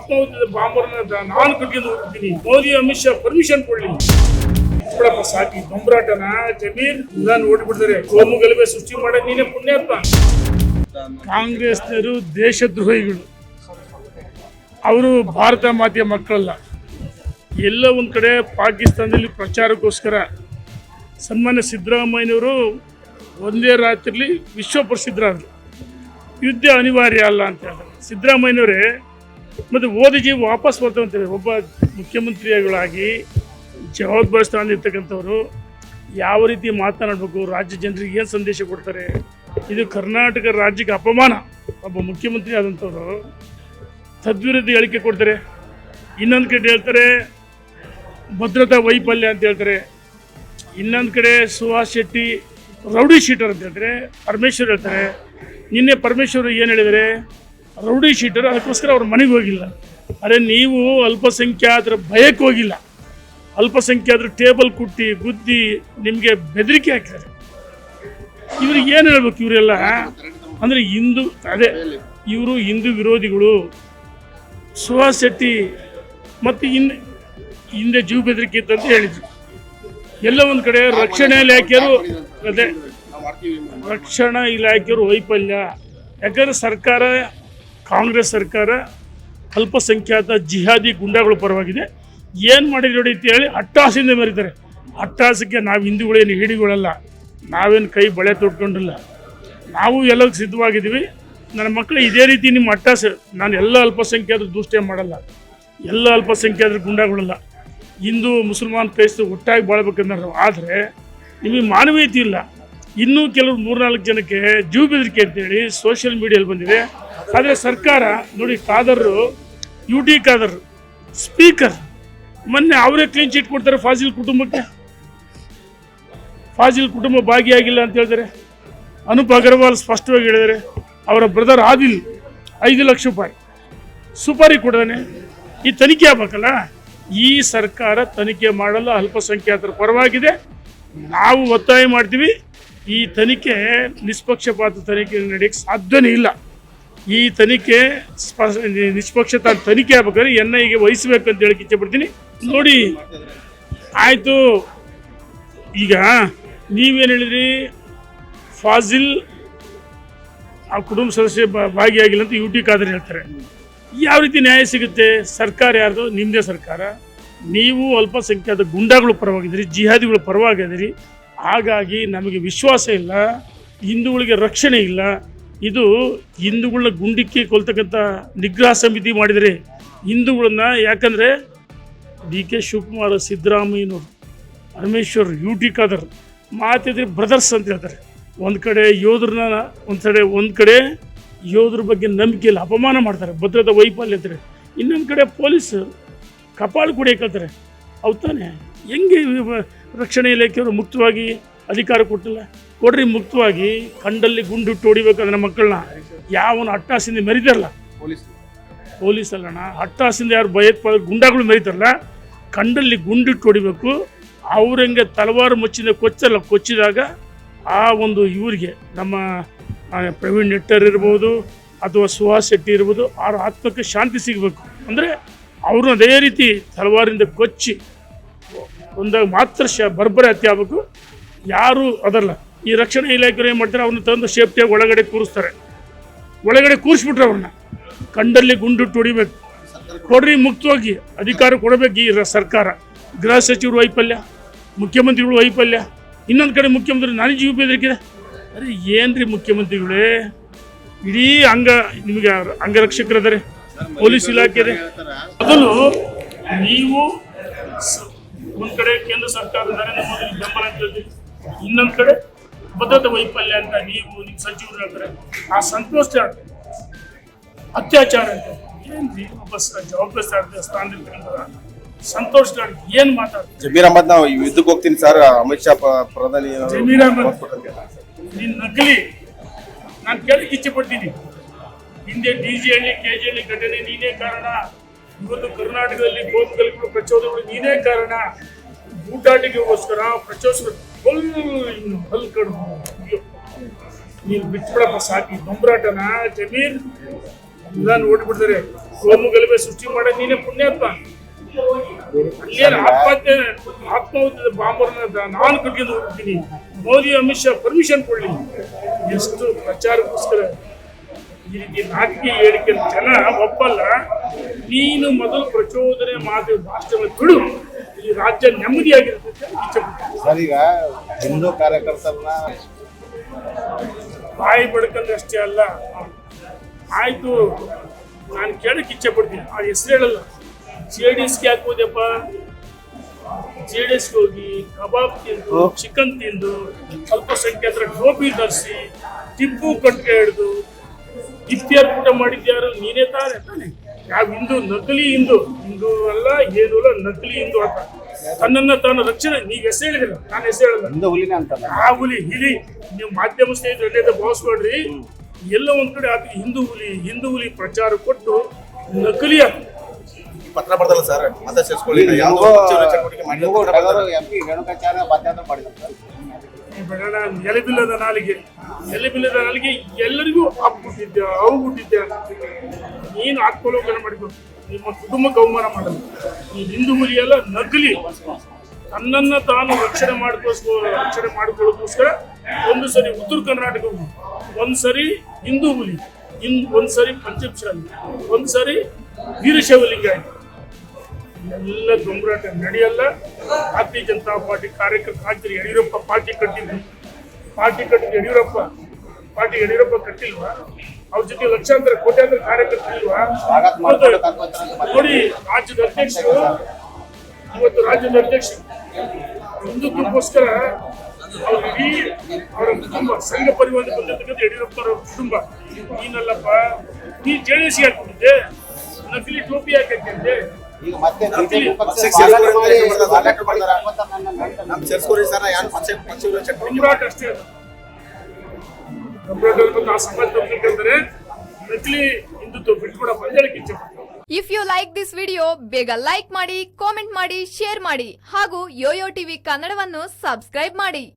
ಆತ್ಮಾಹುತಿ ಬಾಂಬರ್ನ ನಾನು ಕಟ್ಟಿದ್ದು ಹೋಗ್ತೀನಿ. ಮೋದಿ ಅಮಿತ್ ಶಾ ಪರ್ಮಿಷನ್ ಕೊಡ್ಲಿ. ಬಿಡಪ್ಪ ಸಾಕಿ ದೊಂಬರಾಟನ ಜಮೀರ್ ನಾನು ಓಡಿಬಿಡ್ತಾರೆ. ಕೋಮು ಗಲಭೆ ಸೃಷ್ಟಿ ಮಾಡಕ್ ನೀನೇ ಪುಣ್ಯಾತ್ಮ. ಕಾಂಗ್ರೆಸ್ನವರು ದೇಶದ್ರೋಹಿಗಳು. ಅವರು ಭಾರತ ಮಾತೆಯ ಮಕ್ಕಳಲ್ಲ. ಎಲ್ಲ ಒಂದು ಕಡೆ ಪಾಕಿಸ್ತಾನದಲ್ಲಿ ಪ್ರಚಾರಕ್ಕೋಸ್ಕರ ಸನ್ಮಾನ್ಯ ಸಿದ್ದರಾಮಯ್ಯನವರು ಒಂದೇ ರಾತ್ರಿಲಿ ವಿಶ್ವ ಪ್ರಸಿದ್ಧರಾದರು. ಯುದ್ಧ ಅನಿವಾರ್ಯ ಅಲ್ಲ ಅಂತ ಹೇಳಿದ್ರು ಸಿದ್ದರಾಮಯ್ಯನವರೇ. ಮತ್ತು ಮೋದಿಜಿ ವಾಪಸ್ ಬರ್ತಾವಂತಾರೆ. ಒಬ್ಬ ಮುಖ್ಯಮಂತ್ರಿಗಳಾಗಿ ಜವಾಬ್ದಾರಿ ಸ್ಥಾನದಲ್ಲಿರ್ತಕ್ಕಂಥವ್ರು ಯಾವ ರೀತಿ ಮಾತನಾಡಬೇಕು, ರಾಜ್ಯ ಜನರಿಗೆ ಏನು ಸಂದೇಶ ಕೊಡ್ತಾರೆ? ಇದು ಕರ್ನಾಟಕ ರಾಜ್ಯಕ್ಕೆ ಅಪಮಾನ. ಒಬ್ಬ ಮುಖ್ಯಮಂತ್ರಿ ಆದಂಥವ್ರು ತದ್ವಿರುದ್ಧ ಹೇಳಿಕೆ ಕೊಡ್ತಾರೆ. ಇನ್ನೊಂದು ಕಡೆ ಹೇಳ್ತಾರೆ ಭದ್ರತಾ ವೈಫಲ್ಯ ಅಂತ ಹೇಳ್ತಾರೆ. ಇನ್ನೊಂದು ಕಡೆ ಸುಹಾಸ್ ಶೆಟ್ಟಿ ರೌಡಿ ಶೀಟರ್ ಅಂತ ಹೇಳ್ತಾರೆ. ಪರಮೇಶ್ವರ್ ಹೇಳ್ತಾರೆ. ನಿನ್ನೆ ಪರಮೇಶ್ವರ್ ಏನು ಹೇಳಿದರೆ ರೌಡಿ ಶೀಟರ್, ಅದಕ್ಕೋಸ್ಕರ ಅವ್ರ ಮನೆಗೆ ಹೋಗಿಲ್ಲ. ಅರೆ ನೀವು ಅಲ್ಪಸಂಖ್ಯಾತರ ಭಯಕ್ಕೆ ಹೋಗಿಲ್ಲ. ಅಲ್ಪಸಂಖ್ಯಾತರು ಟೇಬಲ್ ಕುಟ್ಟಿ ಗುದ್ದಿ ನಿಮಗೆ ಬೆದರಿಕೆ ಹಾಕಿದ್ದಾರೆ. ಇವ್ರಿಗೆ ಏನು ಹೇಳ್ಬೇಕು? ಇವರೆಲ್ಲ ಅಂದರೆ ಹಿಂದೂ, ಅದೇ ಇವರು ಹಿಂದೂ ವಿರೋಧಿಗಳು. ಸುಹಾಸ್ ಶೆಟ್ಟಿ ಮತ್ತು ಹಿಂದೆ ಜೀವ ಬೆದರಿಕೆ ಇತ್ತಂತ ಹೇಳಿದರು. ಎಲ್ಲ ಒಂದು ಕಡೆ ರಕ್ಷಣಾ ಇಲಾಖೆಯವರು, ಅದೇ ರಕ್ಷಣಾ ಇಲಾಖೆಯವರು ವೈಫಲ್ಯ. ಯಾಕಂದರೆ ಸರ್ಕಾರ, ಕಾಂಗ್ರೆಸ್ ಸರ್ಕಾರ ಅಲ್ಪಸಂಖ್ಯಾತ ಜಿಹಾದಿ ಗುಂಡಾಗಳ ಪರವಾಗಿದೆ. ಏನು ಮಾಡಿದ್ರು ನೋಡಿ ಅಂತ ಹೇಳಿ ಅಟ್ಟಹಾಸದಿಂದ ಮೆರೀತಾರೆ. ಅಟ್ಟಹಾಸಕ್ಕೆ ನಾವು ಹಿಂದೂಗಳೇನು ಹಿಡಿಗಳಲ್ಲ, ನಾವೇನು ಕೈ ಬಳೆ ತೊಟ್ಕೊಂಡಿಲ್ಲ. ನಾವು ಎಲ್ಲದಕ್ಕೆ ಸಿದ್ಧವಾಗಿದ್ದೀವಿ. ನನ್ನ ಮಕ್ಕಳು ಇದೇ ರೀತಿ ನಿಮ್ಮ ಅಟ್ಟಹಾಸ, ನಾನು ಎಲ್ಲ ಅಲ್ಪಸಂಖ್ಯಾತರು ದೂಷ್ಟಿ ಮಾಡಲ್ಲ, ಎಲ್ಲ ಅಲ್ಪಸಂಖ್ಯಾತರು ಗುಂಡಾಗಳಲ್ಲ. ಹಿಂದೂ ಮುಸಲ್ಮಾನ್ ಕ್ರೈಸ್ತರು ಒಟ್ಟಾಗಿ ಬಾಳ್ಬೇಕಂದ್ರೆ. ಆದರೆ ನಿಮಗೆ ಮಾನವೀಯತೆ ಇಲ್ಲ. ಇನ್ನೂ ಕೆಲವು 3-4 ಜನಕ್ಕೆ ಜೀವ ಬೆದರಿಕೆ ಅಂತೇಳಿ ಸೋಷಿಯಲ್ ಮೀಡಿಯಲ್ಲಿ ಬಂದಿದೆ. ಆದರೆ ಸರ್ಕಾರ ನೋಡಿ, ಖಾದರ್ರು, UT ಖಾದರ್ ಸ್ಪೀಕರ್ ಮೊನ್ನೆ ಅವರೇ ಕ್ಲೀನ್ ಚೀಟ್ ಕೊಡ್ತಾರೆ ಫಾಜಿಲ್ ಕುಟುಂಬಕ್ಕೆ. ಫಾಜಿಲ್ ಕುಟುಂಬ ಭಾಗಿಯಾಗಿಲ್ಲ ಅಂತ ಹೇಳಿದರೆ. ಅನೂಪ್ ಅಗರ್ವಾಲ್ ಸ್ಪಷ್ಟವಾಗಿ ಹೇಳಿದ್ದಾರೆ. ಅವರ ಬ್ರದರ್ ಆದಿಲ್ 5 ಲಕ್ಷ ರೂಪಾಯಿ ಸುಪಾರಿ ಕೊಡೋನೆ. ಈ ತನಿಖೆ ಆಗಬೇಕಲ್ಲ. ಈ ಸರ್ಕಾರ ತನಿಖೆ ಮಾಡಲ್ಲ, ಅಲ್ಪಸಂಖ್ಯಾತರ ಪರವಾಗಿದೆ. ನಾವು ಒತ್ತಾಯ ಮಾಡ್ತೀವಿ. ಈ ತನಿಖೆ ನಿಷ್ಪಕ್ಷಪಾತ ತನಿಖೆ ನಡೆಯಕ್ಕೆ ಸಾಧ್ಯನೇ ಇಲ್ಲ. ಈ ತನಿಖೆ ನಿಷ್ಪಕ್ಷತ ತನಿಖೆ ಆಗ್ಬೇಕಾದ್ರೆ NIAಗೆ ವಹಿಸಬೇಕಂತ ಹೇಳಕ್ಕೆ ಇಚ್ಛೆಪಡ್ತೀನಿ. ನೋಡಿ ಆಯಿತು, ಈಗ ನೀವೇನು ಹೇಳಿದ್ರಿ, ಫಾಜಿಲ್ ಆ ಕುಟುಂಬ ಸದಸ್ಯ ಭಾಗಿಯಾಗಿಲ್ಲ ಅಂತ UT ಖಾದರ್ ಹೇಳ್ತಾರೆ. ಯಾವ ರೀತಿ ನ್ಯಾಯ ಸಿಗುತ್ತೆ? ಸರ್ಕಾರ ಯಾರ್ದು? ನಿಮ್ಮದೇ ಸರ್ಕಾರ. ನೀವು ಅಲ್ಪಸಂಖ್ಯಾತ ಗುಂಡಾಗಳು ಪರವಾಗಿದ್ದೀರಿ, ಜಿಹಾದಿಗಳು ಪರವಾಗಿದ್ದೀರಿ. ಹಾಗಾಗಿ ನಮಗೆ ವಿಶ್ವಾಸ ಇಲ್ಲ, ಹಿಂದೂಗಳಿಗೆ ರಕ್ಷಣೆ ಇಲ್ಲ. ಇದು ಹಿಂದೂಗಳನ್ನ ಗುಂಡಿಕ್ಕಿ ಕೊಲ್ತಕ್ಕಂಥ ನಿಗ್ರಹ ಸಮಿತಿ ಮಾಡಿದರೆ ಹಿಂದೂಗಳನ್ನ. ಯಾಕಂದರೆ DK ಶಿವಕುಮಾರ್, ಸಿದ್ದರಾಮಯ್ಯನವರು, ಪರಮೇಶ್ವರ್, UT ಖಾದರ್ ಮಾತಿದ್ರೆ ಬ್ರದರ್ಸ್ ಅಂತ ಹೇಳ್ತಾರೆ. ಒಂದು ಕಡೆ ಯೋಧರನ್ನ, ಒಂದು ಕಡೆ ಯೋಧರ ಬಗ್ಗೆ ನಂಬಿಕೆಯಲ್ಲಿ ಅಪಮಾನ ಮಾಡ್ತಾರೆ, ಭದ್ರತಾ ವೈಫಲ್ಯ ಅಂತಾರೆ. ಇನ್ನೊಂದು ಕಡೆ ಪೊಲೀಸ್ ಕಪಾಳು ಕುಡಿಯಕ್ಕೆ ಹೇಳ್ತಾರೆ. ತಾನೆ ಹೆಂಗೆ ರಕ್ಷಣಾ ಇಲಾಖೆಯವರು ಮುಕ್ತವಾಗಿ ಅಧಿಕಾರ ಕೊಟ್ಟಿಲ್ಲ? ಕೊಡ್ರಿ ಮುಕ್ತವಾಗಿ. ಕಂಡಲ್ಲಿ ಗುಂಡಿಟ್ಟು ಹೊಡಿಬೇಕು ಅದನ್ನ ಮಕ್ಕಳನ್ನ. ಯಾವನು ಅಟ್ಟಾಸಿಂದ ಮೆರಿತಾರಲ್ಲ, ಪೊಲೀಸ್ ಅಲ್ಲಣ್ಣ, ಅಟ್ಟಾಸಿಂದ ಯಾರು ಗುಂಡಾಗಳು ಮೆರಿತಾರಲ್ಲ, ಕಂಡಲ್ಲಿ ಗುಂಡಿಟ್ಟು ಹೊಡಿಬೇಕು. ಅವ್ರಂಗೆ ತಲವಾರು ಮುಚ್ಚಿದ ಕೊಚ್ಚಿದಾಗ ಆ ಒಂದು ಇವರಿಗೆ, ನಮ್ಮ ಪ್ರವೀಣ್ ನೆಟ್ಟರ್ ಇರ್ಬೋದು ಅಥವಾ ಸುಹಾಸ್ ಶೆಟ್ಟಿ ಇರ್ಬೋದು, ಅವ್ರ ಆತ್ಮಕ್ಕೆ ಶಾಂತಿ ಸಿಗಬೇಕು. ಅಂದರೆ ಅವರು ಅದೇ ರೀತಿ ತಲವಾರಿಂದ ಕೊಚ್ಚಿ ಒಂದಾಗ ಮಾತ್ರ ಬರ್ಬರಿ ಹತ್ಯೆ ಆಗಬೇಕು. ಯಾರು ಅದಲ್ಲ. ಈ ರಕ್ಷಣಾ ಇಲಾಖೆಯವರು ಏನು ಮಾಡ್ತಾರೆ, ಅವ್ರನ್ನ ತಂದು ಸೇಫ್ಟಿಯಾಗಿ ಒಳಗಡೆ ಕೂರಿಸ್ತಾರೆ. ಒಳಗಡೆ ಕೂರಿಸ್ಬಿಟ್ರೆ ಅವ್ರನ್ನ ಕಂಡಲ್ಲಿ ಗುಂಡಿಟ್ಟು ಹೊಡಿಬೇಕು. ಕೊಡ್ರಿ ಮುಕ್ತವಾಗಿ ಅಧಿಕಾರ ಕೊಡಬೇಕು ಈ ಸರ್ಕಾರ. ಗೃಹ ಸಚಿವರು ವೈಫಲ್ಯ, ಮುಖ್ಯಮಂತ್ರಿಗಳು ವೈಫಲ್ಯ. ಇನ್ನೊಂದು ಕಡೆ ಮುಖ್ಯಮಂತ್ರಿ ನಾನು ಜೀವ ಬೆದರಿಕೆ. ಅರೆ ಏನ್ರಿ ಮುಖ್ಯಮಂತ್ರಿಗಳೇ, ಇಡೀ ನಿಮಗೆ ಅಂಗರಕ್ಷಕರಿದ್ದಾರೆ, ಪೊಲೀಸ್ ಇಲಾಖೆ ಇದೆ. ಮೊದಲು ನೀವು ಒಂದು ಕಡೆ ಕೇಂದ್ರ ಸರ್ಕಾರ ನರೇಂದ್ರ ಮೋದಿ ಬೆಂಬಲ ಅಂತ ಹೇಳ್ತೀವಿ, ಇನ್ನೊಂದು ಕಡೆ ಭದ್ರತಾ ವೈಫಲ್ಯ ಅಂತ ನೀವು ನಿಮ್ಮ ಸಚಿವರು ಹೇಳ್ತಾರೆ. ಆ ಸಂತೋಷ ಅತ್ಯಾಚಾರ ಅಂತ ಏನ್ರಿ? ಒಬ್ಬ ಜವಾಬ್ದಾರಿ ಸ್ಥಾನದಲ್ಲಿ ಸಂತೋಷ್ ಏನ್ ಮಾತಾಡ್ತಾರೆ? ಜಮೀರ್ ಅಹಮದ್, ನಾವು ಯುದ್ಧಕ್ಕೆ ಹೋಗ್ತೀನಿ ಸರ್, ಅಮಿತ್ ಶಾ ಪ್ರಧಾನಿ. ಜಮೀರ್ ಅಹಮದ್ ನೀನ್ ನಕಲಿ. ನಾನು ಕೇಳಕ್ಕೆ ಇಚ್ಛೆ ಪಡ್ತೀನಿ. ಹಿಂದೆ DG ಹಳ್ಳಿ KG ಹಳ್ಳಿ ಘಟನೆ ನೀನೇ ಕಾರಣ. ಇವತ್ತು ಕರ್ನಾಟಕದಲ್ಲಿ ಗೋಪುಗಳು ಪ್ರಚೋದನೆಗಳು ನೀನೇ ಕಾರಣ. ಊಟಾಟಿಕೆಗೋಸ್ಕರ ಪ್ರಚೋದಿಸಿದ್ರು. ನೀನು ಬಿಟ್ಬಿಡಪ್ಪ ಸಾಕಿ ದೊಂಬರಾಟನ ಜಮೀರ್. ನಾನು ಓಡ್ಬಿಡ್ತಾರೆ. ಕೋಮು ಗಲಭೆ ಸೃಷ್ಟಿ ಮಾಡಕ್ ನೀನೇ ಪುಣ್ಯಾತ್ಮ. ಅಲ್ಲೇನು ಆತ್ಮಹತ್ಯೆ ಬಾಂಬರ್ನ ನಾನು ಕಟ್ಕೊಂಡು ಹೋಗ್ತೀನಿ. ಮೋದಿ ಅಮಿತ್ ಶಾ ಪರ್ಮಿಷನ್ ಕೊಡ್ಲಿ. ಎಷ್ಟು ಪ್ರಚಾರಕ್ಕೋಸ್ಕರ ಈ ರೀತಿ ನಾಟಕೀಯ ಹೇಳಿಕೆ ಜನ ಒಪ್ಪಲ್ಲ. ನೀನು ಮೊದಲು ಪ್ರಚೋದನೆ ಮಾಡಿ ಭಾಷಣ ಬಿಡು, ಈ ರಾಜ್ಯ ನೆಮ್ಮದಿಯಾಗಿರುತ್ತೆ ಅಂತ ಇಚ್ಛೆ ಪಡ್ತೀನಿ. ಸರ್, ಈಗ ಹಿಂದೂ ಕಾರ್ಯಕರ್ತರನ್ನ ಬಾಯಿ ಬಡ್ಕಂದಷ್ಟೇ ಅಲ್ಲ. ಆಯ್ತು, ನಾನು ಕೇಳಕ್ಕೆ ಇಚ್ಛೆ ಪಡ್ತೀನಿ, ಆ ಹೆಸರು ಹೇಳಲ್ಲ. JDSಗೆ ಹಾಕೋದಪ್ಪ, JDSಗೆ ಹೋಗಿ ಕಬಾಬ್ ತಿಂದು, ಚಿಕನ್ ತಿಂದು, ಅಲ್ಪಸಂಖ್ಯಾತರ ಟೋಪಿ ಧರಿಸಿ, ಟಿಪ್ಪು ಕಟ್ಗೆ ಹಿಡಿದು ಇಫ್ತಿಯಾರ್ ಊಟ ಮಾಡಿದ್ಯಾರು ನೀನೇ ತಾನೆ. ಯಾವ ಹಿಂದೂ ನಕಲಿ ಹಿಂದೂ ಅಲ್ಲ, ಏನೂ ಅಲ್ಲ, ನಕಲಿ ಹಿಂದೂ ಅಂತ ತನ್ನನ್ನ ತಾನು ರಕ್ಷಣೆ. ನೀವು ಹೆಸರು ಹೇಳಿದಿಲ್ಲ, ನಾನು ಹೆಸರು ಹೇಳಲ್ಲ. ಆ ಹುಲಿ ಇಲ್ಲಿ ನೀವು ಮಾಧ್ಯಮ ಸ್ನೇಹಿತರು ಭಾವಿಸ್ಕೊಡ್ರಿ. ಎಲ್ಲ ಒಂದ್ ಕಡೆ ಆತ ಹಿಂದೂ ಹುಲಿ ಪ್ರಚಾರ ಕೊಟ್ಟು ನಕಲಿ ಪತ್ರ ಬರ್ದಲ್ಲ ಸರ್, ಮತ ಸೇರಿಸ್ಕೊಳ್ಳಿ. ಎಲೆಬಿಲ್ಲದ ನಾಲಿಗೆ ಎಲ್ಲರಿಗೂ ಹಾಕ್ಬಿಟ್ಟಿದ್ದೆ, ಹೋಗ್ಬಿಟ್ಟಿದ್ದೆ. ನೀನು ಹಾಕೊಳ್ಳೋಕೆ ಮಾಡಿದ್ರು, ನಿಮ್ಮ ಕುಟುಂಬಕ್ಕೆ ಅವಮಾನ ಮಾಡಲ್ಲ. ಈ ಹಿಂದೂ ಹುಲಿ ಎಲ್ಲ ನಕಲಿ, ತನ್ನನ್ನ ತಾನು ರಕ್ಷಣೆ ಮಾಡ್ಕೊಳ್ಳೋದಕ್ಕೋಸ್ಕರ ಒಂದು ಸರಿ ಉತ್ತರ ಕರ್ನಾಟಕ, ಒಂದು ಸರಿ ಹಿಂದೂ ಹುಲಿ, ಒಂದು ಸರಿ ಪಂಚಮಶಾಲಿ, ಒಂದು ಸರಿ ವೀರಶೈವಲಿಂಗಾಯತ. ಎಲ್ಲ ದೊಂಬರಾಟ ನಡೆಯಲ್ಲ. ಭಾರತೀಯ ಜನತಾ ಪಾರ್ಟಿ ಕಾರ್ಯಕರ್ತರು ಯಡಿಯೂರಪ್ಪ ಪಾರ್ಟಿ ಕಟ್ಟಿದ್ದು ಯಡಿಯೂರಪ್ಪ ಕಟ್ಟಿಲ್ವಾ? ಅವ್ರ ಜೊತೆ ಲಕ್ಷಾಂತರ ಕೋಟ್ಯಾಂತರ ಕಾರ್ಯಕರ್ತರಿಲ್ವಾ? ನೋಡಿ, ರಾಜ್ಯದ ಅಧ್ಯಕ್ಷರು ಹಿಂದುತ್ವಕ್ಕೋಸ್ಕರ ಅವರ ಕುಟುಂಬ ಸಂಘ ಪರಿವಾರ ಬಂದಿರ್ತಕ್ಕಂಥ ಯಡಿಯೂರಪ್ಪನವರ ಕುಟುಂಬ. ನೀನಲ್ಲಪ್ಪ, ನೀ JDS ಹಾಕಿದ್ದೆ, ನಕಲಿ ಟೋಪಿ ಹಾಕಿದ್ದೆ. If you like this video, ಬೇಗ ಲೈಕ್ ಮಾಡಿ, ಕಾಮೆಂಟ್ ಮಾಡಿ, ಶೇರ್ ಮಾಡಿ ಹಾಗೂ ಯೋಯೋ ಟಿವಿ ಕನ್ನಡವನ್ನು ಸಬ್ಸ್ಕ್ರೈಬ್ ಮಾಡಿ.